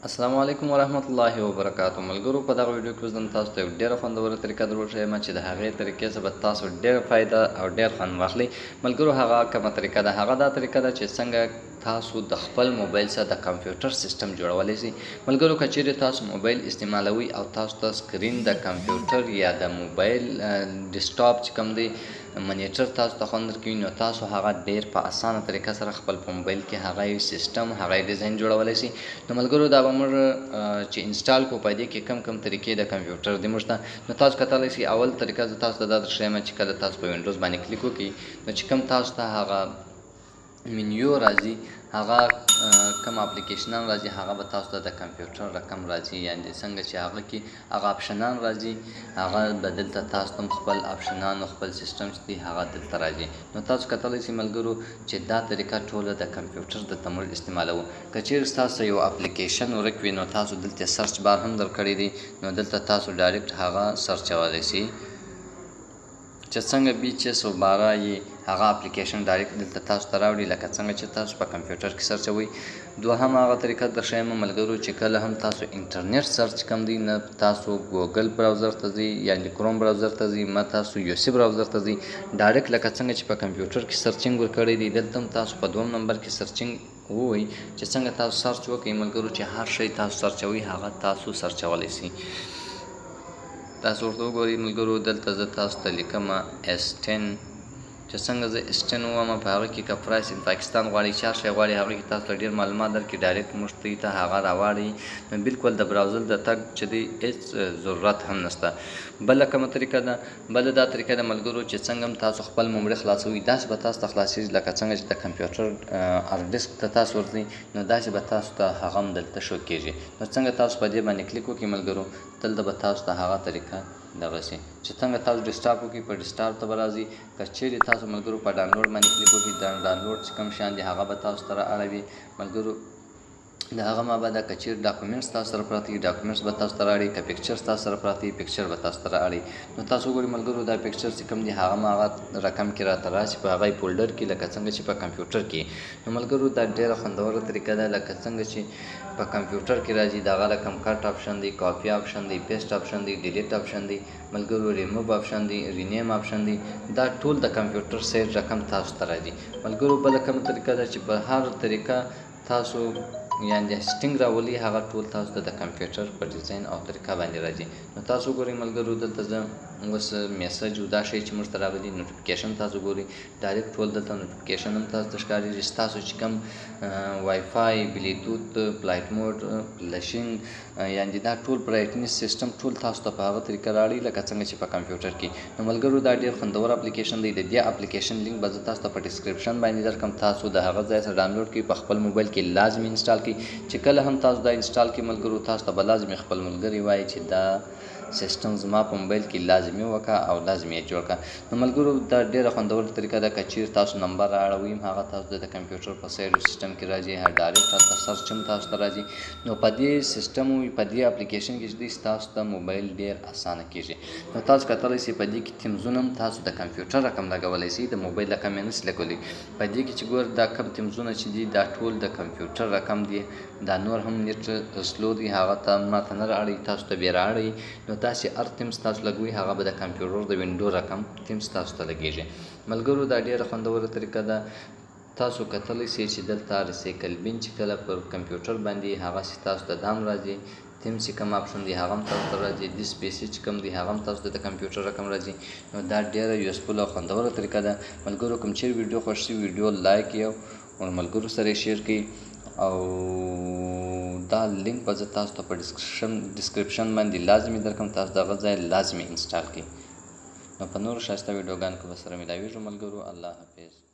اسلام علیکم ورحمت الله وبرکاتہ. ملګرو په دغه ویډیو کې زه تاسو ته ډېره خوندوره طریقه دروښیم چې د هغې طریقې څخه به تاسو ډېره فایده او ډېر خوند واخلئ. ملګرو هغه کومه طریقه ده؟ هغه دا طریقه ده چې څنګه تاسو د خپل موبایل سره د کمپیوټر سیسټم جوړولی شئ. ملګرو که چیرې تاسو موبایل استعمالوئ او تاسو ته سکرین د کمپیوټر یا د موبایل ډیسکټاپ چې کوم دی منیټر تاسو ته خوند درکوي، نو تاسو هغه ډېر په اسانه طریقه سره خپل په موبایل کې هغه سیسټم هغه ډیزاین جوړولی شئ. نو ملګرو دا به موږ چې انسټال کو په دې کې کم طریقې د کمپیوټر دي موږ ته. نو تاسو کتلی شئ اول طریقه زه تاسو ته دا درښیم چې کله تاسو په وینډوز باندې کلیک وکړئ نو چې کوم تاسو ته هغه منیو راځي، هغه کوم اپلیکیشنان راځي، هغه به تاسو ته د کمپیوټر رقم راځي، یعنې څنګه چې هغه کې هغه اپشنان راځي هغه به دلته تاسو ته خپل اپشنان او خپل سیسټم چې دی هغه دلته راځي. نو تاسو کتلی شئ ملګرو چې دا طریقه ټوله د کمپیوټر د تمرین استعمالوو. که چیرې ستاسو یو اپلیکیشن ورک وي نو تاسو دلته سرچ بار هم درکړی دی، نو دلته تاسو ډایرکټ هغه سرچولی شئ چې څنګه بیچس او بارا یې هغه اپلیکیشن ډایرکټ دلته تاسو ته راوړي لکه څنګه چې تاسو په کمپیوټر کې سرچوئ. دوهم هغه طریقه درښیم ملګرو چې کله هم تاسو انټرنیټ سرچ کوم دی نه تاسو ګوګل براوزر ته ځئ یعنې کروم براوزر ته ځئ، ما تاسو یوسی براوزر ته ځئ ډایرکټ لکه څنګه چې په کمپیوټر کې سرچنګ ورکړی دی دلته هم تاسو په دوم نمبر کې سرچنګ ووایئ چې څنګه تاسو سرچ وکړئ ملګرو چې هر شی تاسو سرچوئ هغه تاسو سرچولی شئ. تاسو ورته وګورئ ملګرو دلته زه تاسو ته لیکم S10 چې څنګه زه S10 ووایم په هغه کې که پرایس ان پاکستان غواړئ چې هر شی غواړئ هغه کې تاسو ته ډېر معلومات درکړي ډایرکټ موږ ته هغه راواړئ. نو بالکل د براوزر د تګ چې دی هېڅ ضرورت هم نشته. بله کومه طریقه ده؟ بله دا طریقه ده ملګرو چې څنګه هم تاسو خپل ممري خلاصوئ داسې به تاسو ته خلاصېږي لکه څنګه چې د کمپیوټر هارډ ډسک ته تاسو ورځئ نو داسې به تاسو ته هغه هم دلته شو کېږي. نو څنګه تاسو په دې باندې کلیک وکړئ ملګرو دلته به تاسو ته هغه طریقه دغه شي چې څنګه تاسو ډیسکټاپ وکړئ په ډیسکټاپ ته به راځئ. که چیرې تاسو ملګرو په ډاونلوډ باندې کلیک وکړئ دا ډاونلوډ چې کوم شیان دي هغه به تاسو ته رااړوي ملګرو. د هغه مابعد که چیرې ډاکومنټس تاسو سره پراته وي ډاکومنټس به تاسو ته راوړي، که پکچرز تاسو سره پراته وي پکچر به تاسو ته راوړي. نو تاسو وګورئ ملګرو دا پکچر چې کوم دي هغه ما هغه رقم کې راته راشي په هغه فولډر کې لکه څنګه چې په کمپیوټر کې. نو ملګرو دا ډېره خوندوره طریقه ده لکه څنګه چې په کمپیوټر کې راځي د هغه رقم کټ آپشن دی، کاپي آپشن دی، پیسټ آپشن دی، ډیلیټ آپشن دی ملګرو، ریموو آپشن دی، رینیم آپشن دی. دا ټول د کمپیوټر سیټ رقم تاسو ته راځي ملګرو. بله کومه طریقه ده چې په هر طریقه تاسو یعنې سټینګ راولي هغه ټول تاسو ته د کمپیوټر په ډیزاین او طریقه باندې راځي. نو تاسو ګورئ ملګرو دلته زه اوس میسج او دا شی چې موږ ته راغلي نوټیفیکیشن تاسو ګورئ ډایرکټ ټول دلته نوټیفیکیشن هم تاسو ته ښکارېږي چې تاسو چې کوم وای فای، بلیتوت، فلایټ موډ، فلشینګ یعنې دا ټول برایټنس سیسټم ټول تاسو ته په هغه طریقه راړي لکه څنګه چې په کمپیوټر کې. نو ملګرو دا ډېر خوندور اپلیکیشن دی. د دې اپلیکیشن لینک به زه تاسو ته په ډسکرپشن باندې درکړم. تاسو د هغه ځای څخه ډاونلوډ کړئ په خپل موبایل کې لازمي انسټال کړئ چې کله هم تاسو دا انسټال کړئ ملګرو تاسو ته به لازمي خپل ملګري وایي چې دا سیسټم زما په موبایل کې لازمي وکړه او لازمي یې جوړ کړه. نو ملګرو دا ډېره خوندوره طریقه ده. که چیرې تاسو نمبر رااړوئ هغه تاسو د کمپیوټر په سایډ سیسټم کې راځي ډایرکټ هلته سرچ هم تاسو ته راځي. نو په دې سیسټم او په دې اپلیکیشن کې چې دی ستاسو ته موبایل ډېر اسانه کېږي. نو تاسو کتلی شئ په دې کې تیمزونه هم تاسو د کمپیوټر رقم لګولی شئ د موبایل رقم یې نشئ لګولی. په دې کې چې ګور دا کوم تیمزونه چې دي دا ټول د کمپیوټر رقم دي. دا نور هم نیټ سلو دی هغه ته ماته نه رااړئ تاسو ته بیا رااړئ. نو داسې هر تیمز تاسو لګوئ هغه به د کمپیوټر د وینډو رقم تیمز تاسو ته لګېږي. ملګرو دا ډېره خوندوره طریقه ده. تاسو کتلی شئ چې دلته ریسایکل بین چې کله پر کمپیوټر باندې هغسې تاسو ته دا هم راځي. تیم چې کوم آپشن دی هغه هم تاسو ته راځي. ډیس پیسې چې کوم دی هغه هم تاسو ته د کمپیوټر رقم راځي. نو دا ډېره یوزفول او خوندوره طریقه ده ملګرو. کوم چیرې ویډیو خوښ شي ویډیو لایک کړئ او ملګرو سره یې شیر کړئ او دا لینک به زه تاسو ته په ډسکرپشن باندې لازمي درکړم. تاسو دغه ځای لازمي انسټال کړئ. نو په نورو ښایسته ویډیوګانو کې به سره ملاویږو ملګرو. الله حافظ.